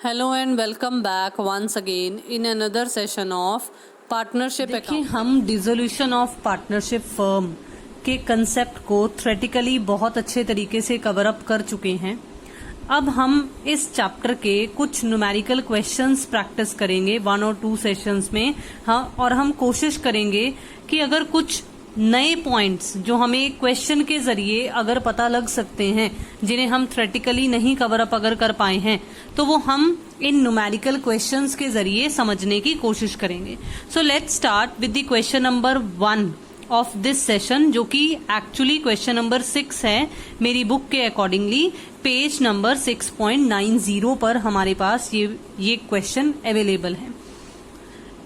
Hello and welcome back once again in another session of partnership. देखिए, हम dissolution of partnership firm के concept को theoretically बहुत अच्छे तरीके से कवर अप कर चुके हैं। अब हम इस चैप्टर के कुछ न्यूमेरिकल क्वेश्चंस प्रैक्टिस करेंगे 1 और 2 सेशंस में। हाँ, और हम कोशिश करेंगे कि अगर कुछ नए पॉइंट्स जो हमें क्वेश्चन के जरिए अगर पता लग सकते हैं, जिन्हें हम थ्योरेटिकली नहीं कवर अप अगर कर पाए हैं, तो वो हम इन न्यूमेरिकल क्वेश्चंस के जरिए समझने की कोशिश करेंगे। So let's start with the question number 1 of this session, जो कि एक्चुअली क्वेश्चन नंबर 6 है मेरी बुक के अकॉर्डिंगली। पेज नंबर 6.90 पर हमारे पास ये क्वेश्चन अवेलेबल है।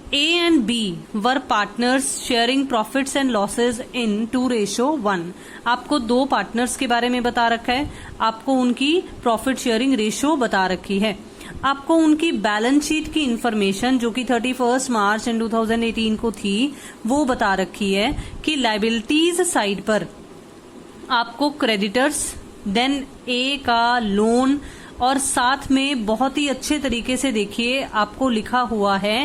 A and B were partners sharing profits and losses in 2:1। आपको दो पार्टनर्स के बारे में बता रखा है, आपको उनकी प्रॉफिट शेयरिंग रेशियो बता रखी है, आपको उनकी बैलेंस शीट की इंफॉर्मेशन जो कि 31 मार्च 2018 को थी वो बता रखी है कि लायबिलिटीज साइड पर आपको क्रेडिटर्स, देन ए का लोन, और साथ में बहुत ही अच्छे तरीके से देखिए आपको लिखा हुआ है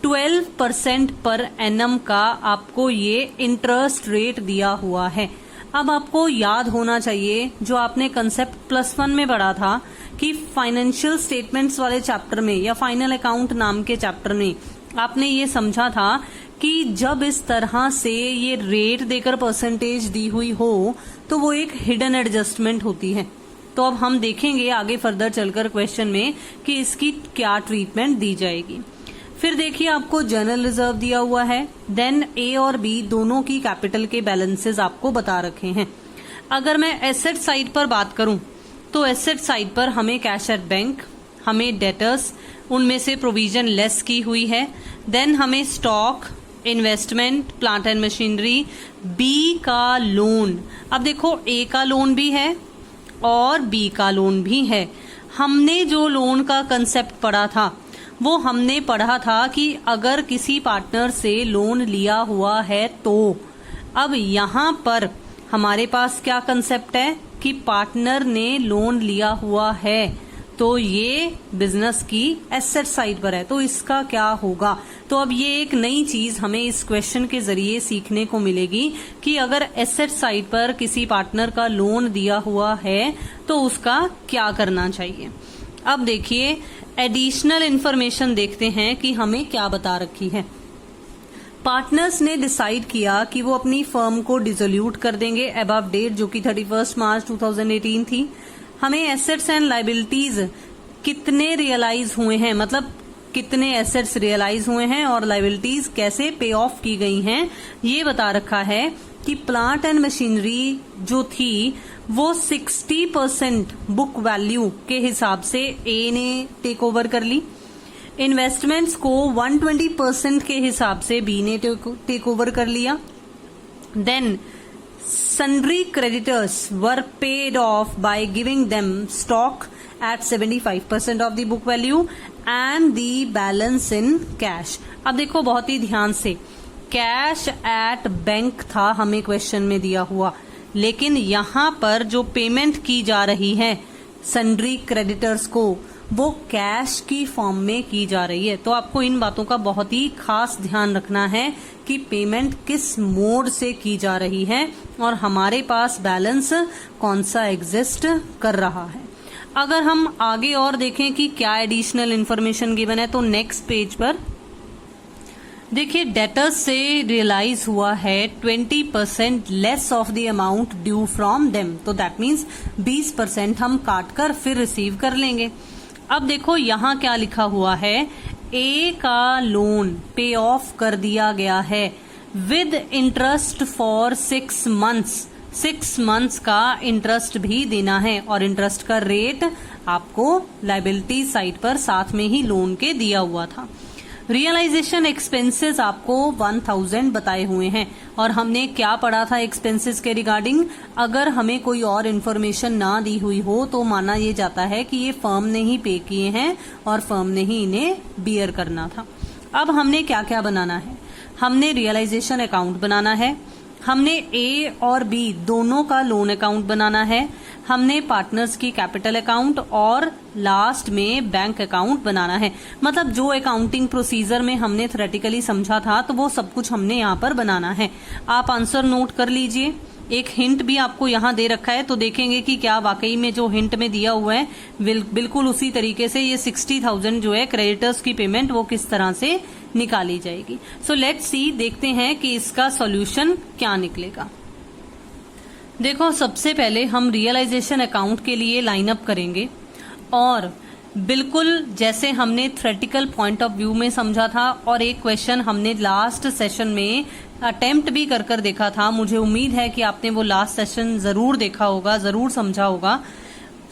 12% पर एनम का आपको ये इंटरेस्ट रेट दिया हुआ है। अब आपको याद होना चाहिए जो आपने कंसेप्ट +1 में पढ़ा था कि फाइनेंशियल स्टेटमेंट्स वाले चैप्टर में या फाइनल अकाउंट नाम के चैप्टर में आपने ये समझा था कि जब इस तरह से ये रेट देकर परसेंटेज दी हुई हो तो वो एक हिडन एडजस्टमेंट होती है। तो अब हम देखेंगे आगे फर्दर चलकर क्वेश्चन में कि इसकी क्या ट्रीटमेंट दी जाएगी। फिर देखिए आपको जनरल रिजर्व दिया हुआ है, देन ए और बी दोनों की कैपिटल के बैलेंसेस आपको बता रखे हैं। अगर मैं एसेट साइड पर बात करूं तो एसेट साइड पर हमें कैश एट बैंक, हमें डेटर्स, उनमें से प्रोविजन लेस की हुई है, देन हमें stock, investment, plant and machinery, B का लोन। अब देखो ए का लोन भी है और बी का लोन भी है। हमने जो लोन का कंसेप्ट पढ़ा था वो हमने पढ़ा था कि अगर किसी पार्टनर से लोन लिया हुआ है तो अब यहाँ पर हमारे पास क्या कंसेप्ट है कि पार्टनर ने लोन लिया हुआ है तो ये बिजनेस की एसेट साइड पर है, तो इसका क्या होगा। तो अब ये एक नई चीज हमें इस क्वेश्चन के जरिए सीखने को मिलेगी कि अगर एसेट साइड पर किसी पार्टनर का लोन दिया हुआ है तो उसका क्या करना चाहिए। अब देखिए एडिशनल इंफॉर्मेशन देखते हैं कि हमें क्या बता रखी है। पार्टनर्स ने डिसाइड किया कि वो अपनी फर्म को डिसोल्यूट कर देंगे अबव डेट, जो कि 31 मार्च 2018 थी। हमें एसेट्स एंड लायबिलिटीज कितने रियलाइज हुए हैं, मतलब कितने एसेट्स रियलाइज हुए हैं और लायबिलिटीज कैसे पे ऑफ की गई हैं, ये बता रखा है कि प्लांट एंड मशीनरी जो थी वो 60% बुक वैल्यू के हिसाब से ए ने टेक ओवर कर ली। इन्वेस्टमेंट्स को 120% के हिसाब से बी ने टेक ओवर कर लिया। Then sundry creditors were paid off by giving them stock at 75% of the book value and the balance in cash. अब देखो बहुत ही ध्यान से, कैश एट बैंक था हमें क्वेश्चन में दिया हुआ, लेकिन यहाँ पर जो पेमेंट की जा रही है सन्ड्री क्रेडिटर्स को वो कैश की फॉर्म में की जा रही है। तो आपको इन बातों का बहुत ही खास ध्यान रखना है कि पेमेंट किस मोड से की जा रही है और हमारे पास बैलेंस कौन सा एग्जिस्ट कर रहा है। अगर हम आगे और देखें कि क्या एडिशनल इंफॉर्मेशन गिवन है तो नेक्स्ट पेज पर देखिए डेटर्स से रियलाइज हुआ है 20% less of the amount due from them, तो दैट मीन्स 20% हम काट कर फिर रिसीव कर लेंगे। अब देखो यहाँ क्या लिखा हुआ है, ए का लोन पे ऑफ कर दिया गया है with interest for 6 months. 6 months का इंटरेस्ट भी देना है और इंटरेस्ट का रेट आपको लायबिलिटी साइड पर साथ में ही लोन के दिया हुआ था। रियलाइजेशन एक्सपेंसेस आपको 1000 बताए हुए हैं और हमने क्या पढ़ा था एक्सपेंसेस के रिगार्डिंग। अगर हमें कोई और इन्फॉर्मेशन ना दी हुई हो तो माना ये जाता है कि ये फर्म ने ही पे किए हैं और फर्म ने ही इन्हें बियर करना था। अब हमने क्या क्या बनाना है, हमने रियलाइजेशन अकाउंट बनाना है, हमने ए और बी दोनों का लोन अकाउंट बनाना है, हमने पार्टनर्स की कैपिटल अकाउंट और लास्ट में बैंक अकाउंट बनाना है। मतलब जो अकाउंटिंग प्रोसीजर में हमने थ्योरेटिकली समझा था तो वो सब कुछ हमने यहाँ पर बनाना है। आप आंसर नोट कर लीजिए। एक हिंट भी आपको यहाँ दे रखा है, तो देखेंगे कि क्या वाकई में जो हिंट में दिया हुआ है बिल्कुल उसी तरीके से ये 60,000 जो है क्रेडिटर्स की पेमेंट वो किस तरह से निकाली जाएगी। सो लेट्स सी, देखते हैं कि इसका सॉल्यूशन क्या निकलेगा। देखो, सबसे पहले हम रियलाइजेशन अकाउंट के लिए लाइन अप करेंगे और बिल्कुल जैसे हमने थ्योरेटिकल पॉइंट ऑफ व्यू में समझा था, और एक क्वेश्चन हमने लास्ट सेशन में अटेम्प्ट भी कर देखा था। मुझे उम्मीद है कि आपने वो लास्ट सेशन जरूर देखा होगा, जरूर समझा होगा।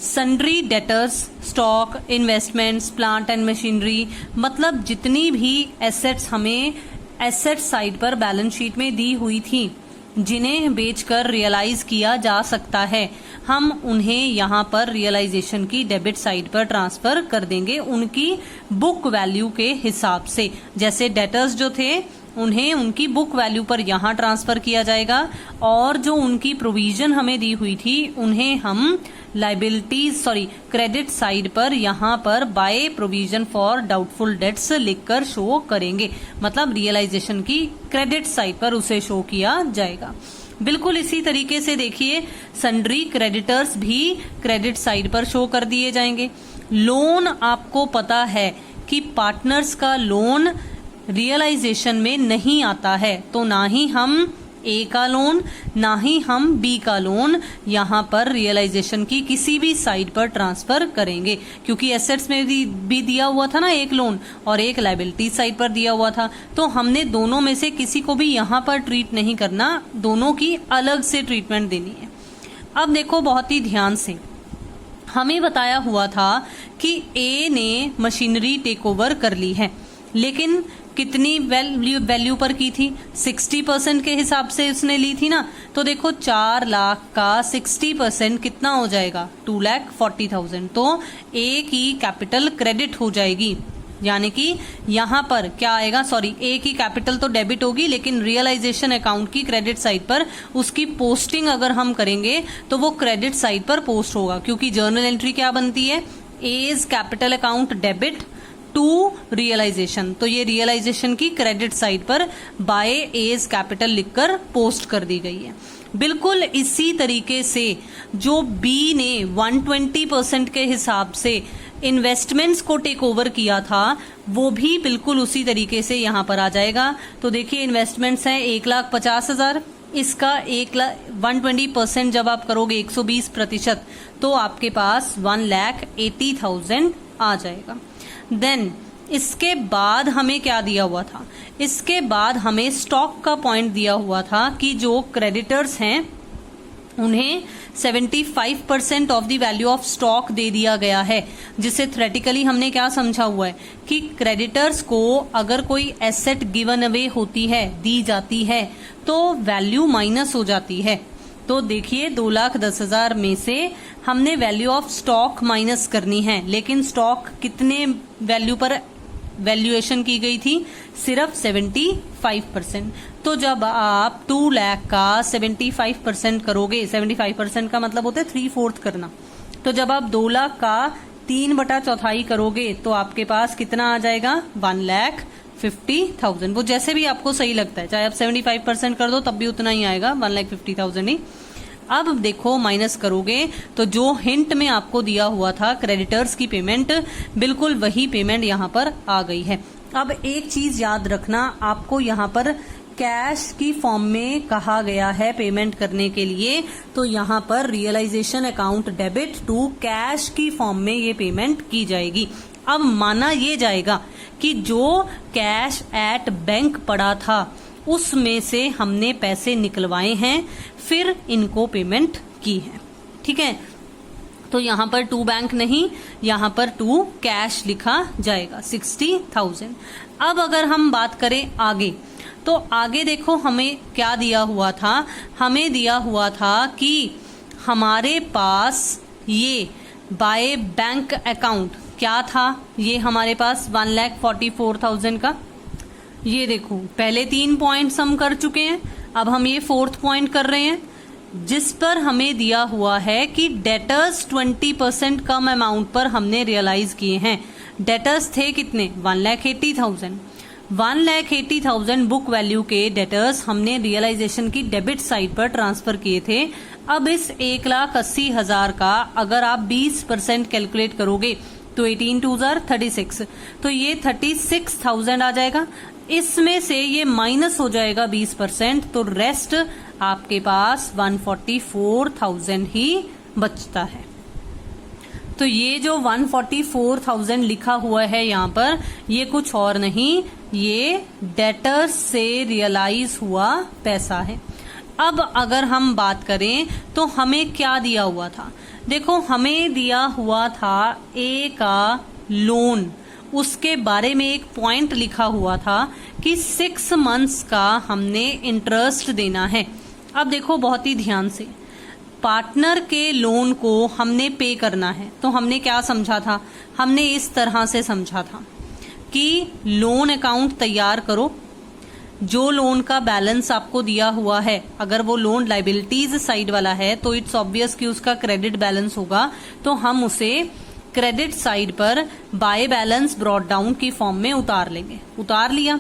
Sundry debtors, stock, investments, plant and machinery, मतलब जितनी भी एसेट्स हमें एसेट साइड पर बैलेंस शीट में दी हुई थी जिन्हें बेचकर रियलाइज किया जा सकता है, हम उन्हें यहाँ पर रियलाइजेशन की डेबिट साइड पर ट्रांसफर कर देंगे उनकी बुक वैल्यू के हिसाब से। जैसे डेटर्स जो थे उन्हें उनकी बुक वैल्यू पर यहाँ ट्रांसफर किया जाएगा, और जो उनकी प्रोविजन हमें दी हुई थी उन्हें हम क्रेडिट साइड पर यहाँ पर by provision for doubtful debts लिखकर शो करेंगे। मतलब रियलाइजेशन की क्रेडिट साइड पर उसे शो किया जाएगा। बिल्कुल इसी तरीके से देखिए, सन्ड्री क्रेडिटर्स भी क्रेडिट साइड पर शो कर दिए जाएंगे। लोन, आपको पता है कि पार्टनर्स का लोन रियलाइजेशन में नहीं आता है, तो ना ही हम ए का लोन ना ही हम बी का लोन यहाँ पर रियलाइजेशन की किसी भी साइड पर ट्रांसफर करेंगे, क्योंकि एसेट्स में भी दिया हुआ था ना एक लोन और एक लायबिलिटी साइड पर दिया हुआ था, तो हमने दोनों में से किसी को भी यहाँ पर ट्रीट नहीं करना, दोनों की अलग से ट्रीटमेंट देनी है। अब देखो बहुत ही ध्यान से, हमें बताया हुआ था कि ए ने मशीनरी टेक ओवर कर ली है, लेकिन कितनी वैल्यू पर की थी? 60% के हिसाब से उसने ली थी ना। तो देखो 4 लाख का 60% कितना हो जाएगा? 2,40,000। तो ए की कैपिटल क्रेडिट हो जाएगी, यानी कि यहाँ पर क्या आएगा, सॉरी, ए की कैपिटल तो डेबिट होगी, लेकिन रियलाइजेशन अकाउंट की क्रेडिट साइड पर उसकी पोस्टिंग अगर हम करेंगे तो वो क्रेडिट साइड पर पोस्ट होगा, क्योंकि जर्नल एंट्री क्या बनती है? A's capital account debit to realisation. तो ये रियलाइजेशन की क्रेडिट साइड पर बाय एज कैपिटल लिखकर पोस्ट कर दी गई है। बिल्कुल इसी तरीके से जो बी ने 120% के हिसाब से इन्वेस्टमेंट्स को टेक ओवर किया था, वो भी बिल्कुल उसी तरीके से यहाँ पर आ जाएगा। तो देखिए इन्वेस्टमेंट्स हैं 1,50,000, इसका 120% जब आप करोगे 120%, तो आपके पास 1,80,000 आ जाएगा। देन इसके बाद हमें क्या दिया हुआ था? इसके बाद हमें स्टॉक का पॉइंट दिया हुआ था कि जो क्रेडिटर्स हैं उन्हें 75% of the value of stock दे दिया गया है, जिसे थ्योरेटिकली हमने क्या समझा हुआ है कि क्रेडिटर्स को अगर कोई एसेट गिवन अवे होती है, दी जाती है, तो वैल्यू माइनस हो जाती है। तो देखिए 2,10,000 में से हमने वैल्यू ऑफ स्टॉक माइनस करनी है, लेकिन स्टॉक कितने वैल्यू पर वैल्यूएशन की गई थी? सिर्फ 75%। तो जब आप 2 लाख का 75% करोगे, 75% का मतलब होता है 3/4 करना, तो जब आप 2 लाख का 3/4 करोगे तो आपके पास कितना आ जाएगा? 1,50,000। वो जैसे भी आपको सही लगता है, चाहे आप 75% कर दो तब भी उतना ही आएगा, 1,50,000 ही। अब देखो माइनस करोगे तो जो हिंट में आपको दिया हुआ था क्रेडिटर्स की पेमेंट, बिल्कुल वही पेमेंट यहाँ पर आ गई है। अब एक चीज याद रखना, आपको यहाँ पर कैश की फॉर्म में कहा गया है पेमेंट करने के लिए, तो यहाँ पर realisation account debit to cash की फॉर्म में ये पेमेंट की जाएगी। अब माना ये जाएगा कि जो कैश एट बैंक पड़ा था उसमें से हमने पैसे निकलवाए हैं, फिर इनको पेमेंट की है। ठीक है, तो यहाँ पर टू बैंक नहीं, यहाँ पर टू कैश लिखा जाएगा 60,000। अब अगर हम बात करें आगे, तो आगे देखो हमें क्या दिया हुआ था? हमें दिया हुआ था कि हमारे पास ये बाय बैंक अकाउंट क्या था? ये हमारे पास 1,44,000 का। ये देखो पहले 3 पॉइंट्स हम कर चुके हैं, अब हम ये 4th पॉइंट कर रहे हैं, जिस पर हमें दिया हुआ है कि डेटर्स 20% कम अमाउंट पर हमने रियलाइज किए हैं। डेटर्स थे कितने? 1,80,000। 1,80,000 बुक वैल्यू के डेटर्स हमने रियलाइजेशन की डेबिट साइड पर ट्रांसफर किए थे। अब इस 1,80,000 का अगर आप 20% कैलकुलेट करोगे तो 18 2 36, तो ये 36,000 आ जाएगा। इसमें से ये माइनस हो जाएगा 20%, तो रेस्ट आपके पास 144,000 ही बचता है। तो ये जो 144,000 लिखा हुआ है यहाँ पर, ये कुछ और नहीं, ये डेटर्स से रियलाइज हुआ पैसा है। अब अगर हम बात करें तो हमें क्या दिया हुआ था? देखो, हमें दिया हुआ था ए का लोन, उसके बारे में एक पॉइंट लिखा हुआ था कि 6 मंथ्स का हमने इंटरेस्ट देना है। अब देखो बहुत ही ध्यान से, पार्टनर के लोन को हमने पे करना है, तो हमने क्या समझा था? हमने इस तरह से समझा था कि लोन अकाउंट तैयार करो, जो लोन का बैलेंस आपको दिया हुआ है, अगर वो लोन लाइबिलिटीज साइड वाला है तो इट्स ऑब्वियस कि उसका क्रेडिट बैलेंस होगा, तो हम उसे क्रेडिट साइड पर बाय बैलेंस ब्रॉट डाउन की फॉर्म में उतार लेंगे। उतार लिया।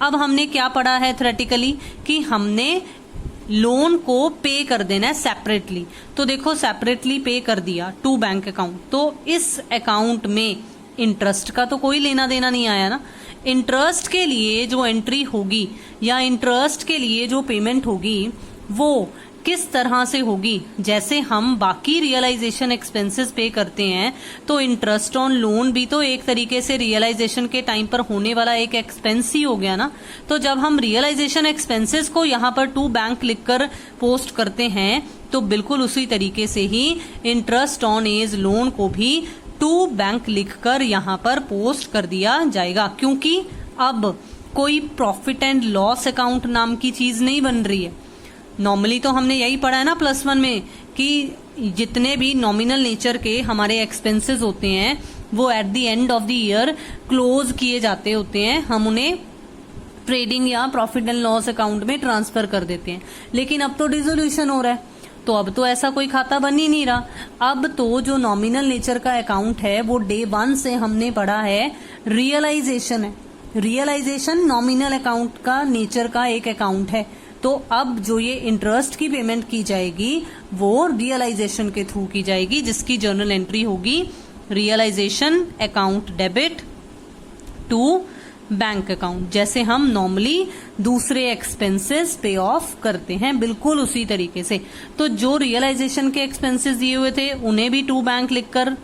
अब हमने क्या पढ़ा है थ्योरेटिकली कि हमने लोन को पे कर देना है सेपरेटली, तो देखो सेपरेटली पे कर दिया टू बैंक अकाउंट, तो इस अकाउंट में इंटरेस्ट का तो कोई लेना देना नहीं आया ना। इंटरेस्ट के लिए जो एंट्री होगी या इंटरेस्ट के लिए जो पेमेंट होगी वो किस तरह से होगी? जैसे हम बाकी रियलाइजेशन एक्सपेंसेस पे करते हैं, तो इंटरेस्ट ऑन लोन भी तो एक तरीके से रियलाइजेशन के टाइम पर होने वाला एक एक्सपेंस ही हो गया ना। तो जब हम रियलाइजेशन एक्सपेंसेस को यहाँ पर टू बैंक लिखकर पोस्ट करते हैं, तो बिल्कुल उसी तरीके से ही इंटरेस्ट ऑन एज लोन को भी टू बैंक लिखकर यहाँ पर पोस्ट कर दिया जाएगा, क्योंकि अब कोई प्रॉफिट एंड लॉस अकाउंट नाम की चीज नहीं बन रही है। नॉर्मली तो हमने यही पढ़ा है ना +1 में कि जितने भी नॉमिनल नेचर के हमारे एक्सपेंसेस होते हैं वो at the end of the year close किए जाते होते हैं, हम उन्हें ट्रेडिंग या प्रॉफिट एंड लॉस अकाउंट में ट्रांसफर कर देते हैं। लेकिन अब तो डिसोल्यूशन हो रहा है, तो अब तो ऐसा कोई खाता बन ही नहीं रहा। अब तो जो नॉमिनल नेचर का अकाउंट है वो डे 1 से हमने पढ़ा है रियलाइजेशन है। रियलाइजेशन नॉमिनल अकाउंट का नेचर का एक अकाउंट है, तो अब जो ये इंटरेस्ट की पेमेंट की जाएगी वो रियलाइजेशन के थ्रू की जाएगी, जिसकी जर्नल एंट्री होगी realisation account debit to bank account, जैसे हम नॉर्मली दूसरे एक्सपेंसेस पे ऑफ करते हैं, बिल्कुल उसी तरीके से। तो जो रियलाइजेशन के एक्सपेंसेस दिए हुए थे उन्हें भी टू बैंक लिखकर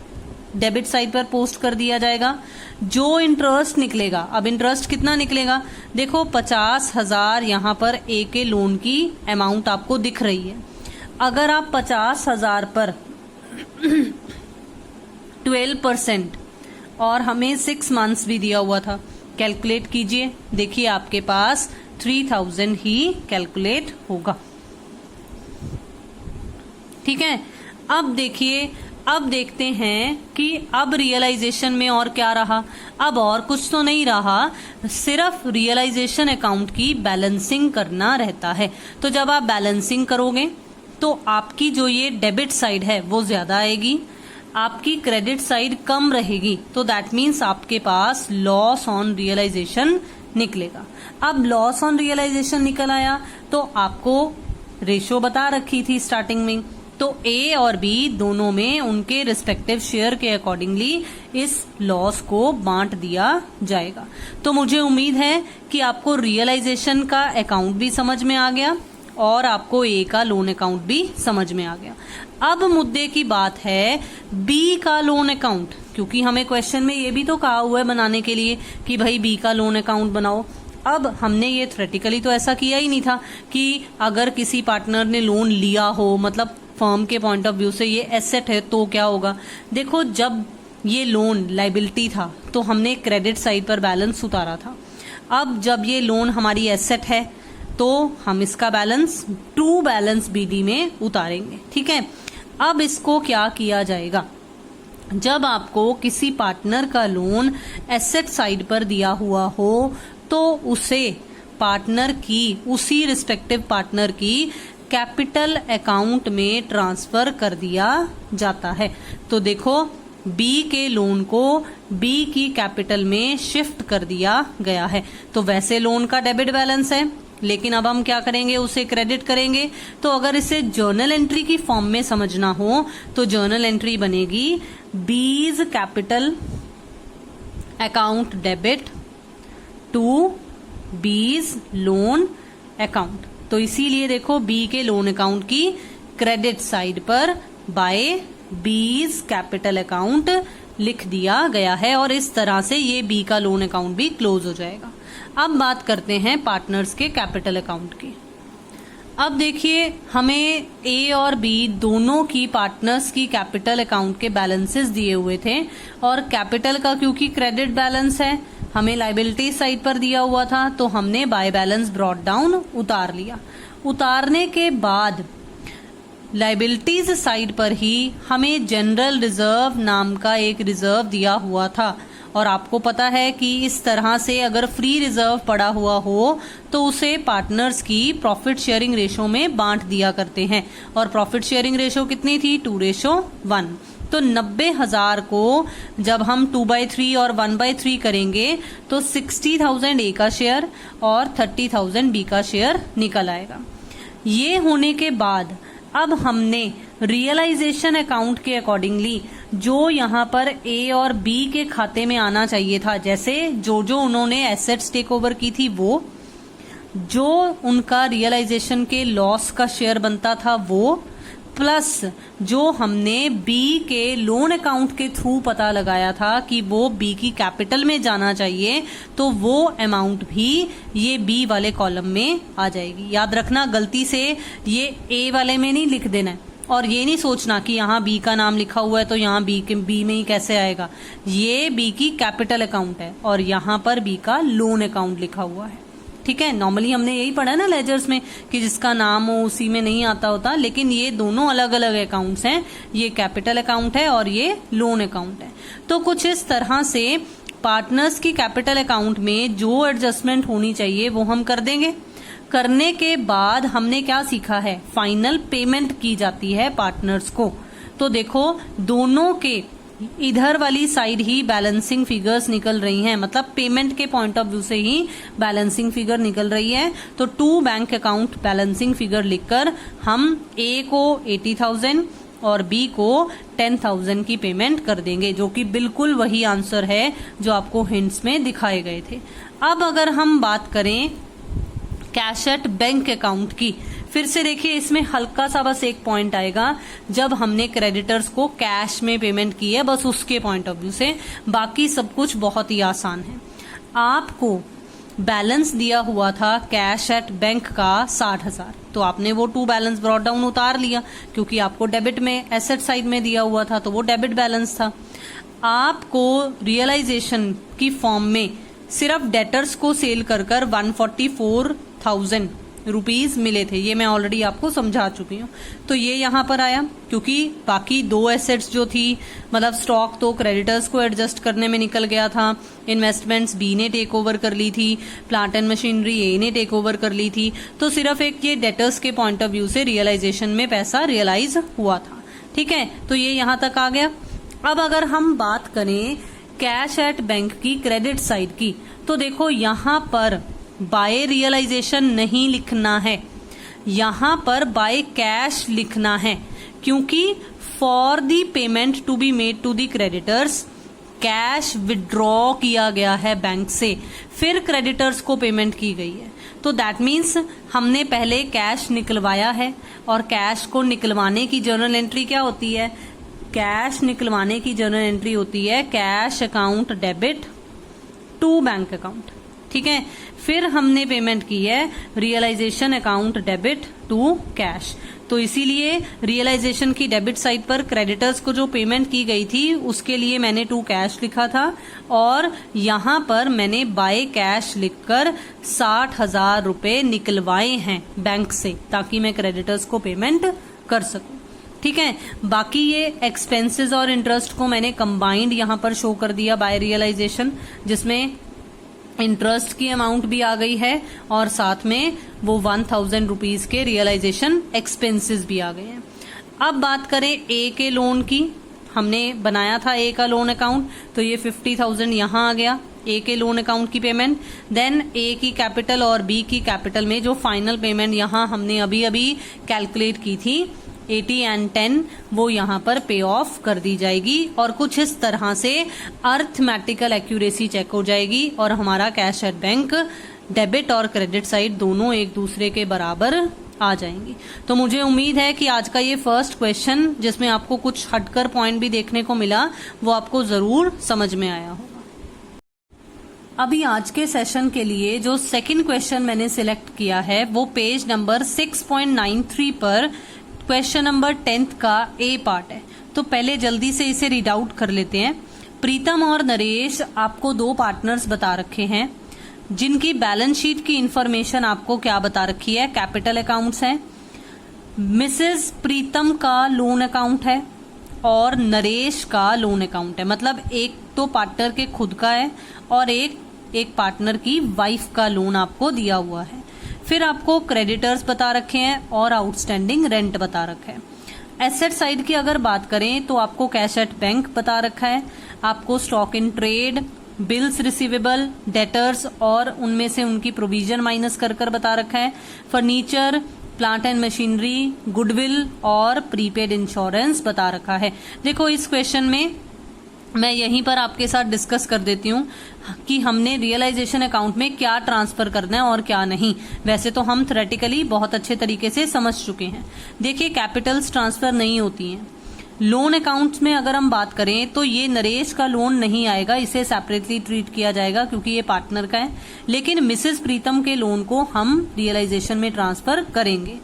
डेबिट साइड पर पोस्ट कर दिया जाएगा। जो इंटरेस्ट निकलेगा, अब इंटरेस्ट कितना निकलेगा? देखो 50,000 यहाँ पर ए के लोन की अमाउंट आपको दिख रही है। अगर आप 50,000 पर 12% और हमें 6 मंथ्स भी दिया हुआ था, कैलकुलेट कीजिए, देखिए आपके पास 3,000 ही कैलकुलेट होगा। ठीक है, अब देखिए, अब देखते हैं कि अब रियलाइजेशन में और क्या रहा। अब और कुछ तो नहीं रहा, सिर्फ रियलाइजेशन अकाउंट की बैलेंसिंग करना रहता है। तो जब आप बैलेंसिंग करोगे तो आपकी जो ये डेबिट साइड है वो ज्यादा आएगी, आपकी क्रेडिट साइड कम रहेगी, तो दैट मीन्स आपके पास लॉस ऑन रियलाइजेशन निकलेगा। अब लॉस ऑन रियलाइजेशन निकल आया तो आपको रेशो बता रखी थी स्टार्टिंग में, तो ए और बी दोनों में उनके रिस्पेक्टिव शेयर के अकॉर्डिंगली इस लॉस को बांट दिया जाएगा। तो मुझे उम्मीद है कि आपको रियलाइजेशन का अकाउंट भी समझ में आ गया और आपको ए का लोन अकाउंट भी समझ में आ गया। अब मुद्दे की बात है बी का लोन अकाउंट, क्योंकि हमें क्वेश्चन में ये भी तो कहा हुआ है बनाने के लिए कि भाई बी का लोन अकाउंट बनाओ। अब हमने ये थ्योरेटिकली तो ऐसा किया ही नहीं था कि अगर किसी पार्टनर ने लोन लिया हो, मतलब फर्म के पॉइंट ऑफ व्यू से ये एसेट है तो क्या होगा। देखो, जब ये लोन लाइबिलिटी था तो हमने क्रेडिट साइड पर बैलेंस उतारा था। अब जब ये लोन हमारी एसेट है तो हम इसका बैलेंस ट्रू बैलेंस बीडी में उतारेंगे। ठीक है, अब इसको क्या किया जाएगा? जब आपको किसी पार्टनर का लोन एसेट साइड पर दिया हुआ हो तो उसे पार्टनर की, उसी रिस्पेक्टिव पार्टनर की कैपिटल अकाउंट में ट्रांसफर कर दिया जाता है। तो देखो बी के लोन को बी की कैपिटल में शिफ्ट कर दिया गया है। तो वैसे लोन का डेबिट बैलेंस है, लेकिन अब हम क्या करेंगे, उसे क्रेडिट करेंगे। तो अगर इसे जर्नल एंट्री की फॉर्म में समझना हो तो जर्नल एंट्री बनेगी B's capital account debit to B's loan account. तो इसीलिए देखो बी के लोन अकाउंट की क्रेडिट साइड पर बाय बीज कैपिटल अकाउंट लिख दिया गया है और इस तरह से ये बी का लोन अकाउंट भी क्लोज हो जाएगा। अब बात करते हैं पार्टनर्स के कैपिटल अकाउंट की। अब देखिए हमें ए और बी दोनों की पार्टनर्स की कैपिटल अकाउंट के बैलेंसेस दिए हुए थे और कैपिटल का क्योंकि क्रेडिट बैलेंस है हमें लायबिलिटी साइड पर दिया हुआ था, तो हमने बाय बैलेंस ब्रॉट डाउन उतार लिया। उतारने के बाद लायबिलिटीज साइड पर ही हमें जनरल रिजर्व नाम का एक रिजर्व दिया हुआ था और आपको पता है कि इस तरह से अगर फ्री रिजर्व पड़ा हुआ हो तो उसे पार्टनर्स की प्रॉफिट शेयरिंग रेशो में बांट दिया करते हैं और प्रॉफिट शेयरिंग रेशो कितनी थी, 2:1। तो 90,000 को जब हम 2/3 और 1/3 करेंगे तो 60,000 ए का शेयर और 30,000 बी का शेयर निकल आएगा। ये होने के बाद अब हमने रियलाइजेशन अकाउंट के अकॉर्डिंगली जो यहाँ पर ए और बी के खाते में आना चाहिए था, जैसे जो उन्होंने एसेट्स टेक ओवर की थी वो, जो उनका रियलाइजेशन के लॉस का शेयर बनता था वो, प्लस जो हमने बी के लोन अकाउंट के थ्रू पता लगाया था कि वो बी की कैपिटल में जाना चाहिए, तो वो अमाउंट भी ये बी वाले कॉलम में आ जाएगी। याद रखना गलती से ये ए वाले में नहीं लिख देना है और ये नहीं सोचना कि यहाँ बी का नाम लिखा हुआ है तो यहाँ बी में ही कैसे आएगा। ये बी की कैपिटल अकाउंट है और यहाँ पर बी का लोन अकाउंट लिखा हुआ है। ठीक है, नॉर्मली हमने यही पढ़ा है ना लेजर्स में कि जिसका नाम हो उसी में नहीं आता होता, लेकिन ये दोनों अलग अलग अकाउंट्स हैं। ये कैपिटल अकाउंट है और ये लोन अकाउंट है। तो कुछ इस तरह से पार्टनर्स की कैपिटल अकाउंट में जो एडजस्टमेंट होनी चाहिए वो हम कर देंगे। करने के बाद हमने क्या सीखा है, फाइनल पेमेंट की जाती है पार्टनर्स को। तो देखो दोनों के इधर वाली साइड ही बैलेंसिंग फिगर्स निकल रही हैं, मतलब पेमेंट के पॉइंट ऑफ व्यू से ही बैलेंसिंग फिगर निकल रही है। तो 2 बैंक अकाउंट बैलेंसिंग फिगर लिखकर हम ए को 80,000 और बी को 10,000 की पेमेंट कर देंगे, जो कि बिल्कुल वही आंसर है जो आपको हिंट्स में दिखाए गए थे। अब अगर हम बात करें कैश एट बैंक अकाउंट की, फिर से देखिए इसमें हल्का सा बस एक पॉइंट आएगा जब हमने क्रेडिटर्स को कैश में पेमेंट की है, बस उसके पॉइंट ऑफ व्यू से। बाकी सब कुछ बहुत ही आसान है। आपको बैलेंस दिया हुआ था कैश एट बैंक का 60,000, तो आपने वो 2 बैलेंस ब्रॉट डाउन उतार लिया क्योंकि आपको डेबिट में एसेट साइड में दिया हुआ था, तो वो डेबिट बैलेंस था। आपको रियलाइजेशन की फॉर्म में सिर्फ डेटर्स को सेल कर 144,000 रुपीज मिले थे, ये मैं ऑलरेडी आपको समझा चुकी हूँ। तो ये यहाँ पर आया क्योंकि बाकी 2 एसेट्स जो थी, मतलब स्टॉक तो क्रेडिटर्स को एडजस्ट करने में निकल गया था, इन्वेस्टमेंट्स बी ने टेक ओवर कर ली थी, प्लांट एंड मशीनरी ए ने टेक ओवर कर ली थी, तो सिर्फ एक ये डेटर्स के पॉइंट ऑफ व्यू से रियलाइजेशन में पैसा रियलाइज हुआ था। ठीक है, तो ये यहाँ तक आ गया। अब अगर हम बात करें कैश एट बैंक की क्रेडिट साइड की, तो देखो यहाँ पर बाय रियलाइजेशन नहीं लिखना है, यहाँ पर बाय कैश लिखना है, क्योंकि for the payment to be made to the creditors cash withdraw किया गया है बैंक से, फिर क्रेडिटर्स को पेमेंट की गई है। तो दैट मीन्स हमने पहले कैश निकलवाया है और कैश को निकलवाने की जर्नल एंट्री क्या होती है, कैश निकलवाने की जर्नल एंट्री होती है cash account debit to bank account. ठीक है, फिर हमने पेमेंट की है realisation account debit to cash. तो इसीलिए रियलाइजेशन की डेबिट साइड पर क्रेडिटर्स को जो पेमेंट की गई थी उसके लिए मैंने टू कैश लिखा था और यहाँ पर मैंने बाय कैश लिखकर 60,000 रुपए निकलवाए हैं बैंक से, ताकि मैं क्रेडिटर्स को पेमेंट कर सकूं। ठीक है, बाकी ये एक्सपेंसेस और इंटरेस्ट को मैंने कंबाइंड यहाँ पर शो कर दिया बाय रियलाइजेशन, जिसमें इंटरेस्ट की अमाउंट भी आ गई है और साथ में वो 1000 रुपीज के रियलाइजेशन एक्सपेंसेस भी आ गए हैं। अब बात करें ए के लोन की, हमने बनाया था ए का लोन अकाउंट, तो ये 50,000 यहाँ आ गया ए के लोन अकाउंट की पेमेंट। देन ए की कैपिटल और बी की कैपिटल में जो फाइनल पेमेंट यहाँ हमने अभी अभी कैलकुलेट की थी 80 एंड 10, वो यहाँ पर पे ऑफ कर दी जाएगी और कुछ इस तरह से अर्थमेटिकल एक्यूरेसी चेक हो जाएगी और हमारा कैश एट बैंक डेबिट और क्रेडिट साइड दोनों एक दूसरे के बराबर आ जाएंगी। तो मुझे उम्मीद है कि आज का ये फर्स्ट क्वेश्चन जिसमें आपको कुछ हटकर पॉइंट भी देखने को मिला वो आपको जरूर समझ में आया होगा। अभी आज के सेशन के लिए जो सेकंड क्वेश्चन मैंने सिलेक्ट किया है वो पेज नंबर 6.93 पर क्वेश्चन नंबर 10th का ए पार्ट है। तो पहले जल्दी से इसे रीड आउट कर लेते हैं। प्रीतम और नरेश आपको दो पार्टनर्स बता रखे हैं जिनकी बैलेंस शीट की इंफॉर्मेशन आपको क्या बता रखी है, कैपिटल अकाउंट्स है। मिसेस प्रीतम का लोन अकाउंट है और नरेश का लोन अकाउंट है, मतलब एक तो पार्टनर के खुद का है और एक पार्टनर की वाइफ का लोन आपको दिया हुआ है। फिर आपको क्रेडिटर्स बता रखे हैं और आउटस्टैंडिंग रेंट बता रखा है। एसेट साइड की अगर बात करें तो आपको कैश एट बैंक बता रखा है, आपको stock in trade, bills receivable, debtors और उनमें से उनकी प्रोविजन माइनस कर बता रखा है। Furniture, plant and machinery, goodwill और प्रीपेड इंश्योरेंस बता रखा है। देखो इस क्वेश्चन में मैं यहीं पर आपके साथ डिस्कस कर देती हूँ कि हमने रियलाइजेशन अकाउंट में क्या ट्रांसफर करना है और क्या नहीं। वैसे तो हम थ्योरेटिकली बहुत अच्छे तरीके से समझ चुके हैं। देखिए कैपिटल्स ट्रांसफर नहीं होती हैं। लोन अकाउंट्स में अगर हम बात करें तो ये नरेश का लोन नहीं आएगा, इसे सेपरेटली ट्रीट किया जाएगा क्योंकि ये पार्टनर का है। लेकिन मिसेस प्रीतम के लोन को हम रियलाइजेशन में ट्रांसफर करेंगे।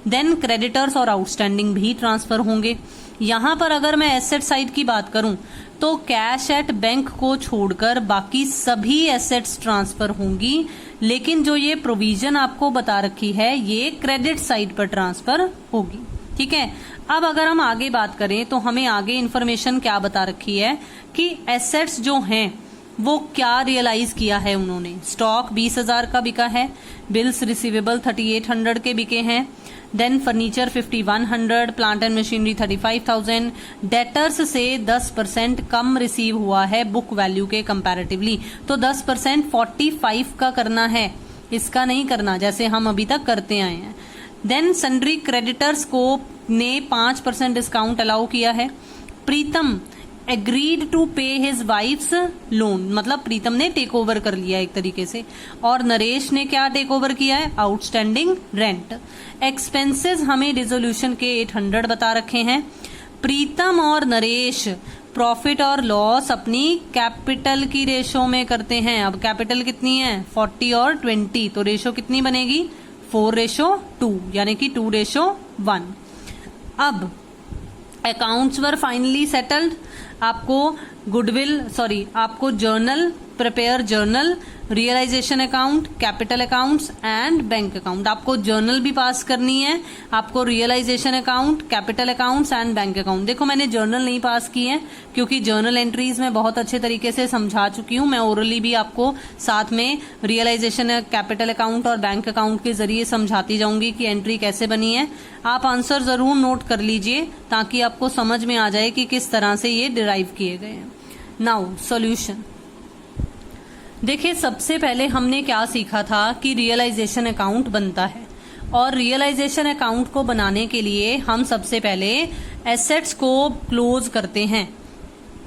देन क्रेडिटर्स और आउटस्टैंडिंग भी ट्रांसफर होंगे। यहाँ पर अगर मैं एसेट साइड की बात करूं तो कैश एट बैंक को छोड़कर बाकी सभी एसेट्स ट्रांसफर होंगी, लेकिन जो ये प्रोविजन आपको बता रखी है ये क्रेडिट साइड पर ट्रांसफर होगी। ठीक है, अब अगर हम आगे बात करें तो हमें आगे इन्फॉर्मेशन क्या बता रखी है कि एसेट्स जो हैं वो क्या रियलाइज किया है उन्होंने। स्टॉक 20,000 का बिका है, बिल्स रिसीवेबल 3800 के बिके हैं, then furniture 5100, plant and machinery 35,000, debtors से 10% कम रिसीव हुआ है बुक वैल्यू के कंपैरेटिवली। तो 10% 45 का करना है, इसका नहीं करना जैसे हम अभी तक करते आए हैं। देन सन्ड्री क्रेडिटर्स को ने 5% डिस्काउंट अलाउ किया है। प्रीतम एग्रीड टू पे हिज वाइफ्स लोन, मतलब प्रीतम ने टेक ओवर कर लिया एक तरीके से। और नरेश ने क्या टेक ओवर किया है, आउटस्टैंडिंग रेंट। एक्सपेंसेस हमें रिजोल्यूशन के 800 बता रखे हैं। प्रीतम और नरेश प्रॉफिट और लॉस अपनी कैपिटल की रेशो में करते हैं। अब कैपिटल कितनी है 40 और 20, तो रेशो कितनी बनेगी 4:2, यानी कि 2:1। अब अकाउंट्स वर फाइनली सेटल्ड। आपको journal prepare, journal, realisation account, capital accounts and bank account. आपको जर्नल भी पास करनी है, आपको realisation account, capital accounts and bank account. देखो मैंने जर्नल नहीं पास की है क्योंकि जर्नल एंट्रीज में बहुत अच्छे तरीके से समझा चुकी हूँ। मैं ओरली भी आपको साथ में रियलाइजेशन, कैपिटल अकाउंट और बैंक अकाउंट के जरिए समझाती जाऊंगी कि एंट्री कैसे बनी है। आप आंसर जरूर नोट कर लीजिए ताकि आपको समझ में आ जाए कि किस तरह से ये डिराइव किए गए हैं। Now solution. देखिए सबसे पहले हमने क्या सीखा था कि रियलाइजेशन अकाउंट बनता है और रियलाइजेशन अकाउंट को बनाने के लिए हम सबसे पहले एसेट्स को क्लोज करते हैं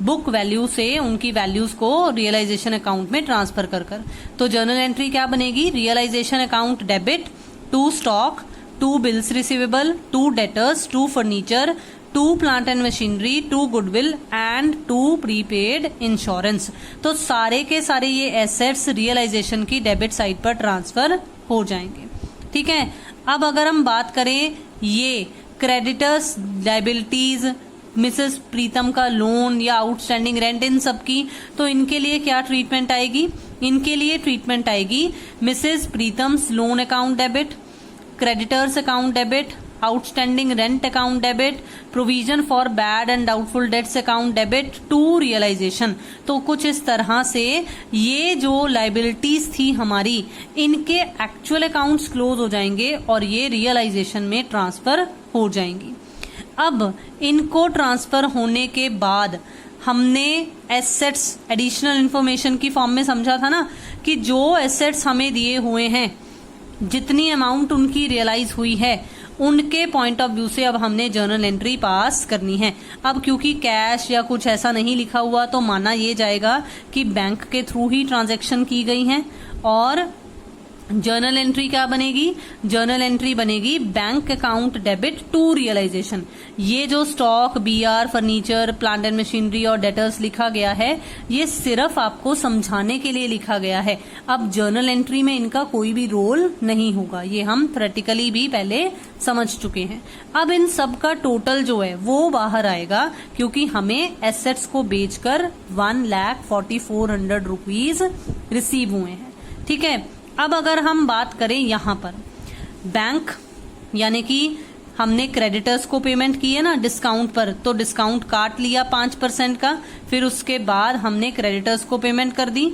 बुक वैल्यू से, उनकी वैल्यूज को रियलाइजेशन अकाउंट में ट्रांसफर कर। तो जर्नल एंट्री क्या बनेगी, realisation account debit to stock, to bills receivable, to debtors, to furniture, to plant and machinery, to goodwill and to prepaid insurance. तो सारे के सारे ये एसेट्स रियलाइजेशन की डेबिट साइड पर ट्रांसफर हो जाएंगे। ठीक है, अब अगर हम बात करें ये क्रेडिटर्स, लायबिलिटीज, मिसेस प्रीतम का लोन या आउटस्टैंडिंग रेंट, इन सब की, तो इनके लिए क्या ट्रीटमेंट आएगी, इनके लिए ट्रीटमेंट आएगी Mrs Pritam's loan account debit, creditors account debit, outstanding rent account debit, provision for bad and doubtful debts account debit to realisation. तो कुछ इस तरह से ये जो लाइबिलिटीज थी हमारी, इनके एक्चुअल अकाउंट्स क्लोज हो जाएंगे और ये रियलाइजेशन में ट्रांसफर हो जाएंगी। अब इनको ट्रांसफर होने के बाद हमने एसेट्स एडिशनल इंफॉर्मेशन की फॉर्म में समझा था ना कि जो एसेट्स हमें दिए हुए हैं, जितनी अमाउंट उनकी रियलाइज हुई है, उनके पॉइंट ऑफ व्यू से अब हमने जर्नल एंट्री पास करनी है। अब क्योंकि कैश या कुछ ऐसा नहीं लिखा हुआ, तो माना ये जाएगा कि बैंक के थ्रू ही ट्रांजैक्शन की गई है। और जर्नल एंट्री क्या बनेगी? जर्नल एंट्री बनेगी bank account debit to realisation. ये जो stock, BR, furniture, plant and machinery और डेटर्स लिखा गया है, ये सिर्फ आपको समझाने के लिए लिखा गया है। अब जर्नल एंट्री में इनका कोई भी रोल नहीं होगा, ये हम थ्योरेटिकली भी पहले समझ चुके हैं। अब इन सब का टोटल जो है वो बाहर आएगा, क्योंकि हमें एसेट्स को बेचकर 1,44,00 रुपीज रिसीव हुए हैं। ठीक है, अब अगर हम बात करें यहां पर बैंक, यानी कि हमने क्रेडिटर्स को पेमेंट की है ना डिस्काउंट पर, तो डिस्काउंट काट लिया 5% का, फिर उसके बाद हमने क्रेडिटर्स को पेमेंट कर दी।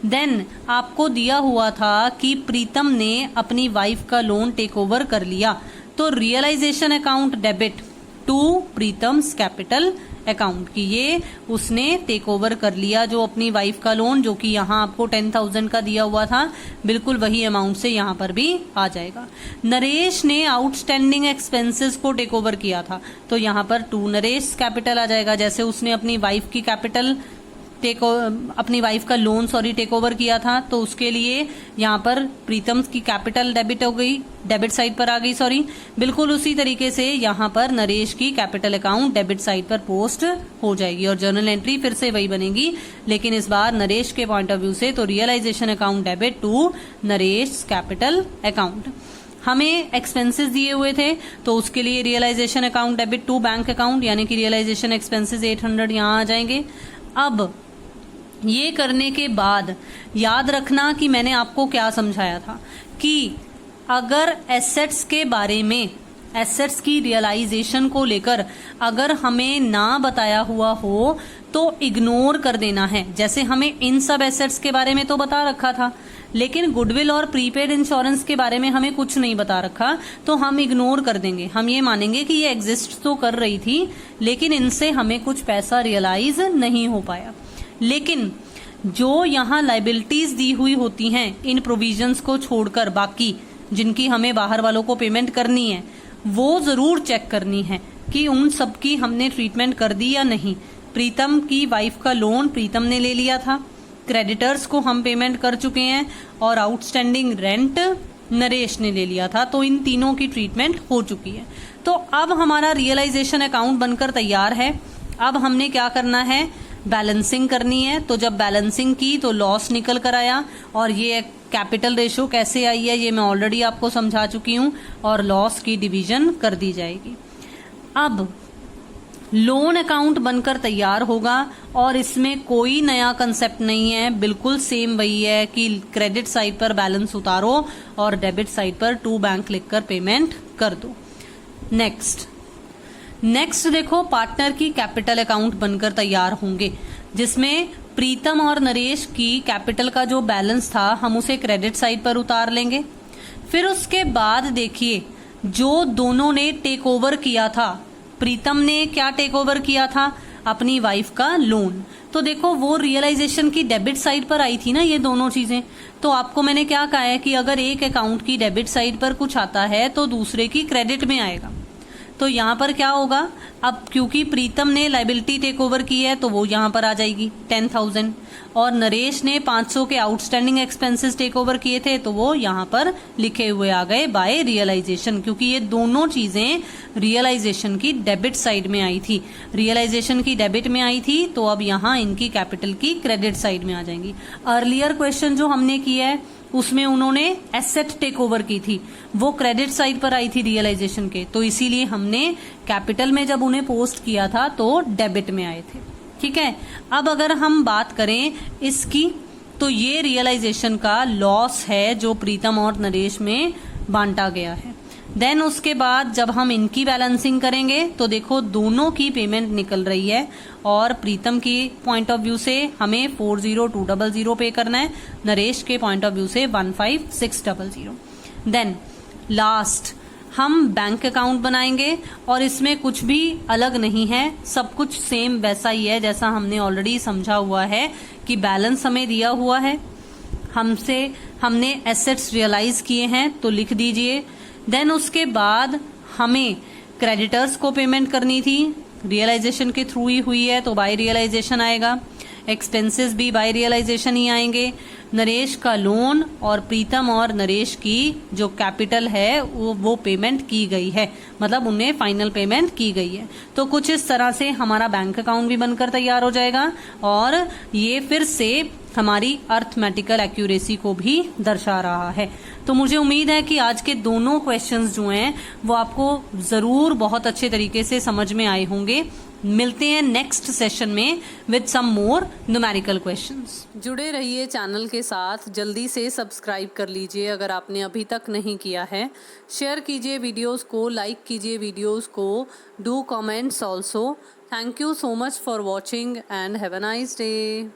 देन आपको दिया हुआ था कि प्रीतम ने अपनी वाइफ का लोन टेक ओवर कर लिया, तो realisation account debit to Pritam's capital account की ये उसने टेक ओवर कर लिया, जो अपनी वाइफ का लोन, जो कि यहाँ आपको 10,000 का दिया हुआ था, बिल्कुल वही अमाउंट से यहाँ पर भी आ जाएगा। नरेश ने आउटस्टैंडिंग एक्सपेंसेस को टेक ओवर किया था, तो यहाँ पर टू नरेश कैपिटल आ जाएगा। जैसे उसने अपनी वाइफ की कैपिटल अपनी वाइफ का लोन टेक ओवर किया था, तो उसके लिए यहाँ पर प्रीतम की कैपिटल डेबिट हो गई, डेबिट साइड पर आ गई। बिल्कुल उसी तरीके से यहाँ पर नरेश की कैपिटल अकाउंट डेबिट साइड पर पोस्ट हो जाएगी और जर्नल एंट्री फिर से वही बनेगी, लेकिन इस बार नरेश के पॉइंट ऑफ व्यू से, तो realisation account debit to Naresh capital account. हमें एक्सपेंसेस दिए हुए थे, तो उसके लिए realisation account debit to bank account, यानी कि रियलाइजेशन एक्सपेंसेस 800 यहाँ आ जाएंगे। अब ये करने के बाद याद रखना कि मैंने आपको क्या समझाया था कि अगर एसेट्स के बारे में, एसेट्स की रियलाइजेशन को लेकर अगर हमें ना बताया हुआ हो तो इग्नोर कर देना है। जैसे हमें इन सब एसेट्स के बारे में तो बता रखा था, लेकिन गुडविल और प्रीपेड इंश्योरेंस के बारे में हमें कुछ नहीं बता रखा, तो हम इग्नोर कर देंगे। हम ये मानेंगे कि ये एग्जिस्ट तो कर रही थी, लेकिन इनसे हमें कुछ पैसा रियलाइज नहीं हो पाया। लेकिन जो यहाँ लाइबिलिटीज दी हुई होती हैं, इन प्रोविजंस को छोड़कर बाकी जिनकी हमें बाहर वालों को पेमेंट करनी है, वो जरूर चेक करनी है कि उन सब की हमने ट्रीटमेंट कर दी या नहीं। प्रीतम की वाइफ का लोन प्रीतम ने ले लिया था, क्रेडिटर्स को हम पेमेंट कर चुके हैं, और आउटस्टैंडिंग रेंट नरेश ने ले लिया था, तो इन तीनों की ट्रीटमेंट हो चुकी है। तो अब हमारा रियलाइजेशन अकाउंट बनकर तैयार है। अब हमने क्या करना है? बैलेंसिंग करनी है। तो जब बैलेंसिंग की तो लॉस निकल कर आया, और ये कैपिटल रेशो कैसे आई है ये मैं ऑलरेडी आपको समझा चुकी हूं, और लॉस की डिवीजन कर दी जाएगी। अब लोन अकाउंट बनकर तैयार होगा, और इसमें कोई नया कंसेप्ट नहीं है, बिल्कुल सेम वही है कि क्रेडिट साइड पर बैलेंस उतारो और डेबिट साइड पर टू बैंक लिखकर पेमेंट कर दो। नेक्स्ट देखो, पार्टनर की कैपिटल अकाउंट बनकर तैयार होंगे, जिसमें प्रीतम और नरेश की कैपिटल का जो बैलेंस था हम उसे क्रेडिट साइड पर उतार लेंगे। फिर उसके बाद देखिए, जो दोनों ने टेक ओवर किया था, प्रीतम ने क्या टेक ओवर किया था? अपनी वाइफ का लोन। तो देखो वो रियलाइजेशन की डेबिट साइड पर आई थी ना ये दोनों चीजें। तो आपको मैंने क्या कहा है कि अगर एक अकाउंट की डेबिट साइड पर कुछ आता है तो दूसरे की क्रेडिट में आएगा। तो यहाँ पर क्या होगा? अब क्योंकि प्रीतम ने लाइबिलिटी टेक ओवर की है तो वो यहाँ पर आ जाएगी 10,000, और नरेश ने 500 के आउटस्टैंडिंग एक्सपेंसेस टेक ओवर किए थे तो वो यहाँ पर लिखे हुए आ गए बाय रियलाइजेशन, क्योंकि ये दोनों चीजें रियलाइजेशन की डेबिट साइड में आई थी। रियलाइजेशन की डेबिट में आई थी तो अब यहाँ इनकी कैपिटल की क्रेडिट साइड में आ जाएंगी। अर्लियर क्वेश्चन जो हमने किया है उसमें उन्होंने एसेट टेक ओवर की थी, वो क्रेडिट साइड पर आई थी रियलाइजेशन के, तो इसीलिए हमने कैपिटल में जब उन्हें पोस्ट किया था तो डेबिट में आए थे। ठीक है, अब अगर हम बात करें इसकी, तो ये रियलाइजेशन का लॉस है जो प्रीतम और नरेश में बांटा गया है। देन उसके बाद जब हम इनकी बैलेंसिंग करेंगे तो देखो दोनों की पेमेंट निकल रही है और प्रीतम की पॉइंट ऑफ व्यू से हमें 40200 पे करना है, नरेश के पॉइंट ऑफ व्यू से 15600। देन लास्ट हम बैंक अकाउंट बनाएंगे और इसमें कुछ भी अलग नहीं है, सब कुछ सेम वैसा ही है जैसा हमने ऑलरेडी समझा हुआ है कि बैलेंस हमें दिया हुआ है, हमने एसेट्स रियलाइज किए हैं तो लिख दीजिए। देन उसके बाद हमें क्रेडिटर्स को पेमेंट करनी थी, रियलाइजेशन के थ्रू ही हुई है तो बाय रियलाइजेशन आएगा, एक्सपेंसेस भी बाय रियलाइजेशन ही आएंगे। नरेश का लोन और प्रीतम और नरेश की जो कैपिटल है वो पेमेंट की गई है, मतलब उन्हें फाइनल पेमेंट की गई है। तो कुछ इस तरह से हमारा बैंक अकाउंट भी बनकर तैयार हो जाएगा और ये फिर से हमारी अर्थमेटिकल एक्यूरेसी को भी दर्शा रहा है। तो मुझे उम्मीद है कि आज के दोनों क्वेश्चंस जो हैं वो आपको जरूर बहुत अच्छे तरीके से समझ में आए होंगे। मिलते हैं नेक्स्ट सेशन में with some more numerical questions. जुड़े रहिए चैनल के साथ, जल्दी से सब्सक्राइब कर लीजिए अगर आपने अभी तक नहीं किया है, शेयर कीजिए वीडियोस को, लाइक कीजिए वीडियोस को, do comments also. Thank you so much for watching and have a nice day.